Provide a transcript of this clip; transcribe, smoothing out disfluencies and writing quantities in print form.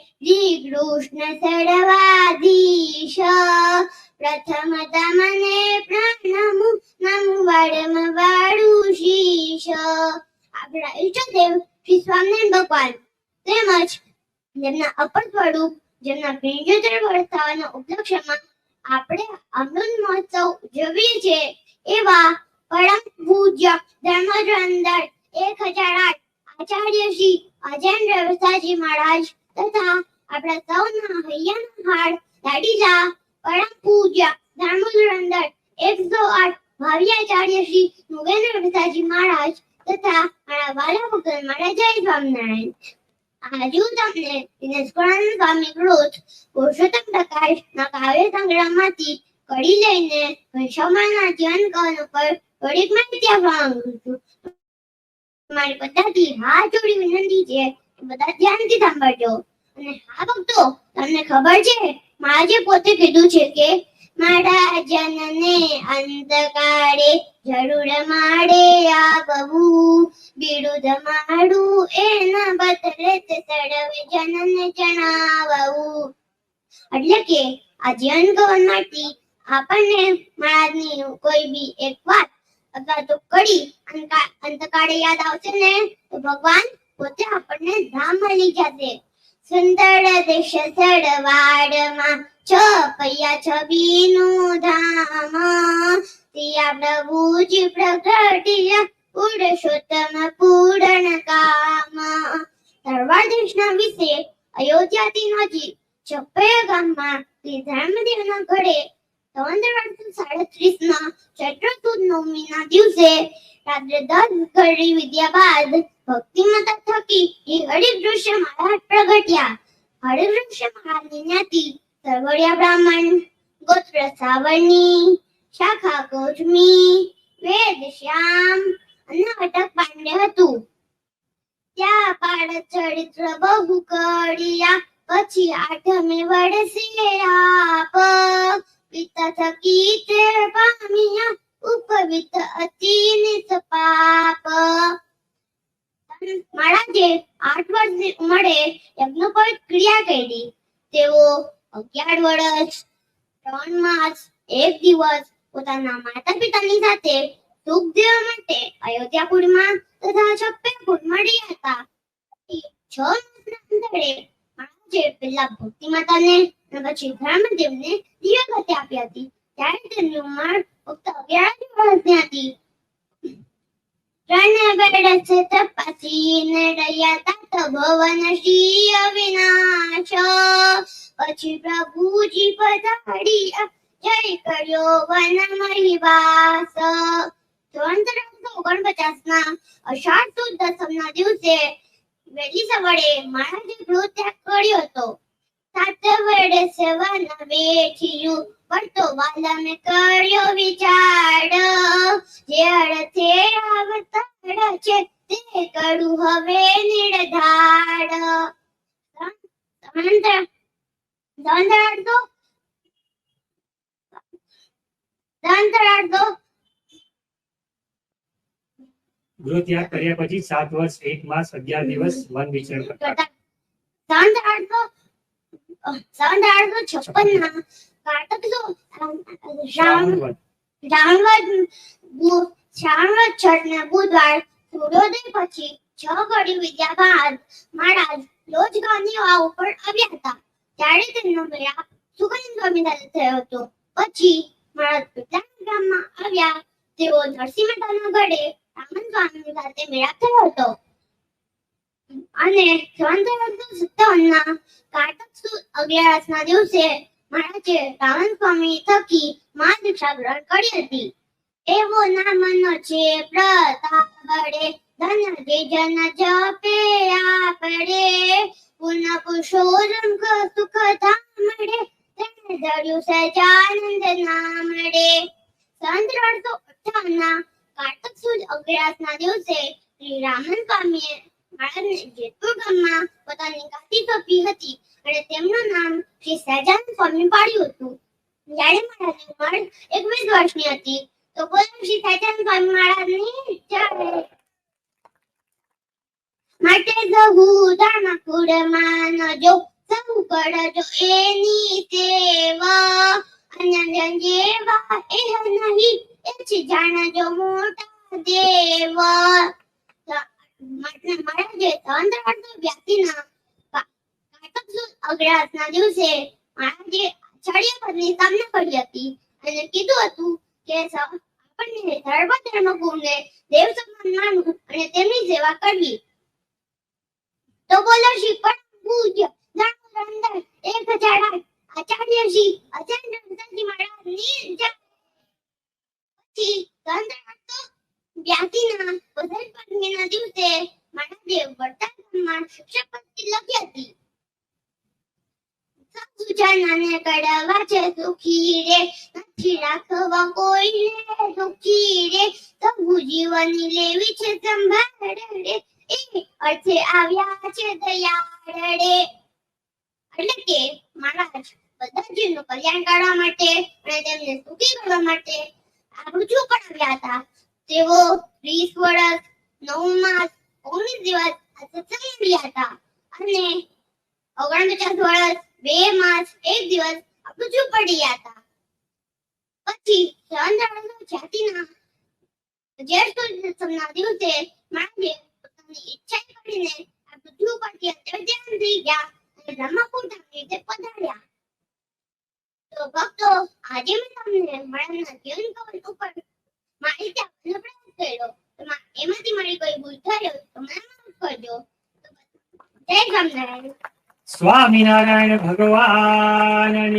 શ્રી કૃષ્ણ સડવાધીશ પ્રથમ તમને પ્રણમું નમું વાડમ વાળું શીશ. આપણા ઈષ્ટદેવ શ્રી સ્વામિનારાયણ ભગવાન તેમજ જેમના અપર સ્વરૂપ જેમના 75 વર્ષ થવાના ઉપલક્ષ્યમાં આપણે અમૃત મહોત્સવ ઉજવીએ છીએ એવા પરમ પૂજ્ય ધર્મધ્વંદર 1008 આચાર્ય શ્રી અજેન્દ્ર વિસાજી મહારાજ તથા આપણા સૌના હૈયાના હાડ લાડીલા પરમ પૂજ્ય ધર્મધ્વંદર 108 ભાવ્યાચાર્ય શ્રી મુગેન્દ્ર વિસાજી મહારાજ તથા મારા વાલા ભગવાન મારા જય સ્વામિનારાયણ. આજે હું તમને દિનેશકુળાનંદ સ્વામી કૃત પુરુષોત્તમ પ્રકાશ ના કાવ્ય સંગ્રહમાંથી કડી લઈને ઘનશ્યામના જીવન કવન ઉપર થોડીક માહિતી આપવા માંગુ છું. મારી બધાથી હાથ જોડી વિનંતી છે કે બધા ધ્યાનથી સાંભળજો. અને હા ભક્તો, તમને ખબર છે મહારાજે પોતે કીધું છે કે મારા જનને અંતકાળે જરૂર માડે આવવું, બિરુદ માડું એના બદલે સડવે જનને જણાવવું. એટલે કે આ જીવન કવનમાંથી આપણને મહારાજની કોઈ બી એક વાત અથવા તો કડી અંતકાળે યાદ આવશે ને તો ભગવાન પોતે આપણને ધામમાં લઈ જશે. સુંદર દેશ સડવાડમાં છપૈયા છબીનું ધામ, સિયા પ્રભુજી પ્રગટ્યા પુરુષોત્તમ પૂર્ણ કામ. સરવાળ દેશના વિશે અયોધ્યાથી નજીક છપૈયા ગામમાં શ્રી ધર્મદેવના ઘરે 1337 ચૈત્ર સુદ નવમીના દિવસે રાત્રે 10 ઘડી વિદ્યા બાદ ભક્તિમતા થકી એ હરિવૃક્ષ મહારાજ પ્રગટ્યા. હરિવૃક્ષ મહારાજની જ્ઞાતિ સરવડિયા બ્રાહ્મણ, ગોત્ર સાવર્ણી, શાખા ગૌતમી, વેદ શ્યામ અને અટક પાંડે હતું. ત્યાં પાડ ચરિત્ર બહુ કડિયા, પછી આઠમે વડસે આપ, પિતા થકી તે પામ્યા ઉપવિત અતિ નિષ્પાપ. મહારાજે 8 વર્ષની ઉંમરે યજ્ઞોપવિત ક્રિયા કરી. તેઓ 11 વર્ષ 3 માસ 1 દિવસ પોતાના માતા પિતાની સાથે સુખ દેવા માટે અયોધ્યાપુરમાં તથા છપ્પેપુરમાં રહ્યા હતા. 6 માસના અંતરે મહારાજે પહેલા ભક્તિ માતાને અને પછી ધર્મદેવને દિવ્યગતિ આપી હતી. ત્યારે તેમની ઉંમર ફક્ત 11 વર્ષની હતી. ત્રણ બેડસે તપસીને રહ્યા તાત ભવન શ્રી અવિનાશ, પછી પ્રભુજી પધાર્યા જય કર્યો વનમય વાસ. 1349 અષાઢ સુદ દસમના દિવસે વહેલી સવારે મહારાજે ગૃહ ત્યાગ કર્યો હતો. 7 વર્ષ વન બેઠિયું પડતો વાલમે કર્યો વિચાર, જે અર્થે અવતાર છે તે કરું હવે નિર્ધાર. ગૃહ ત્યાગ કર્યા પછી 7 વર્ષ 1 માસ 11 દિવસ વન વિચરણ કરતા. 1856 કારતક શ્રાવણ છઠ ને બુધવાર સૂર્યોદય પછી 6 ઘડી વિદ્યા બાદ મહારાજ લોજ ગાંધી વાવ ઉપર આવ્યા હતા. ત્યારે તેમનો મેળાપ સુગંધ સ્વામી સાથે થયો હતો. પછી મહારાજ પિતાના ગામમાં આવ્યા. તેઓ નરસિંહ મહેતાના ઘરે રામન સ્વામી સાથે મેળાપ થયો હતો. અને 1357 કારતક સુદ 11 દિવસે મહારાજે રામન સ્વામી થકી મા દીક્ષા ગ્રહણ કરી હતી. એવો નામનો છે પ્રતાપ બળે, ધન જન જપે આપડે, પુનઃ પુરુષોત્તમ સુખ ધામ મળે, તેને ધર્યું સહજાનંદ નામડે. 1358 કારતક સુદ 11 દિવસે શ્રી રામન સ્વામીએ મહારાજને જેતપુર ગામમાં પોતાની ગાદી સોંપી હતી અને તેમનું નામ શ્રી સહજાનંદ સ્વામી પાડ્યું હતું. જ્યારે મહારાજની ઉંમર 21 વર્ષની હતી તો બોલો શ્રી સહજાનંદ સ્વામી મહારાજની જય. માટે ગહુ ધર્મ કુળમાં ન જો સૌ કરજો એની સેવા, અન્ય જેવા એ નહીં એ જ જાણજો મોટા દેવ. મારા જે ચંદ્રવર્ત વ્યક્તિના કારતક સુદ અગ્રહાસના દિવસે મારા જે આચાર્ય પદની સ્થાપના કરી હતી અને કીધું હતું કે આપણને સર્વધર્મ ગુણને દેવ સમાન માનવું અને તેમની સેવા કરવી. તો બોલો શ્રી પરમ પૂજ્ય ધર્મધર 1008 આચાર્ય શ્રી અચંદ્ર મહારાજની જય. પછી ચંદ્રવર્ત વ્યાસના પધર પંચમીના દિવસે મહાદેવ વર્તમાનમાં શિક્ષક પદ્ધતિ લખી હતી. સુજાનાને કડવા છે સુખી રે, નથી રાખવા કોઈને સુખી રે, તબુ જીવની લેવી છે સંભાળ રે, એ અર્થે આવ્યા છે દયાળ રે. એટલે કે મહારાજ બધા જીવનું કલ્યાણ કરવા માટે અને તેમને સુખી કરવા માટે આ પૃથ્વી પર આવ્યા હતા. તેઓ 30 વર્ષ 9 માસ 19 દિવસ આ સત્સંગમાં રહ્યા હતા અને 49 વર્ષ 2 માસ 1 દિવસ આ પૃથ્વી પર રહ્યા હતા. પછી ચંદ્રવર્ત જાતિના જ્યેષ્ઠ ઉત્સવના દિવસે મહાદેવ પોતાની ઈચ્છા કરીને આ પૃથ્વી પરથી અંતર્ધ્યાન થઈ ગયા અને બ્રહ્મપુર ધામની રીતે પધાર્યા. તો ભક્તો, આજે મેં તમને મારા જીવન કવચ ઉપર મારી ત્યાં પ્રયાસ કર્યો. એમાંથી મારી કોઈ ભૂલ થઈ હોય તો મને માફ કરજો. જય સ્વામિનારાયણ. સ્વામિનારાયણ ભગવાનની